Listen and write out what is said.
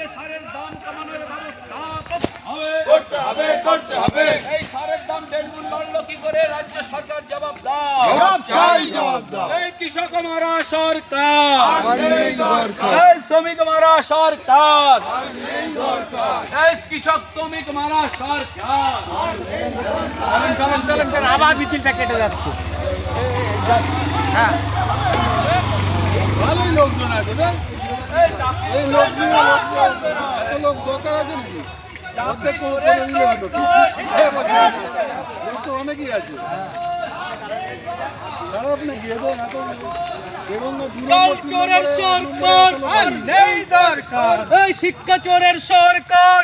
যে সারের দাম কমানোর ব্যবস্থা করতে হবে। এই সারের দাম 1.5 গুণ বাড়লো কি করে? রাজ্য সরকার জবাব দাও। জবাব দাও। এই কৃষক মারা সরকার, আর নেই দরকার। এই শ্রমিক মারা সরকার, এই কৃষক শ্রমিক মারা সরকার। চলেন আবার মিছিলটা কেটে যাচ্ছে। হ্যাঁ, ভালোই লোকজন আছে না? এই লোক নিয়ে এত লোক দরকার আছে নাকি? অর্ধেক করে নিলে হতো। লোক তো অনেকই আছে। খারাপ নাকি এদের এত বেরোনো চোরের সরকার, নেই দরকার। এই শিক্ষা চোরের সরকার।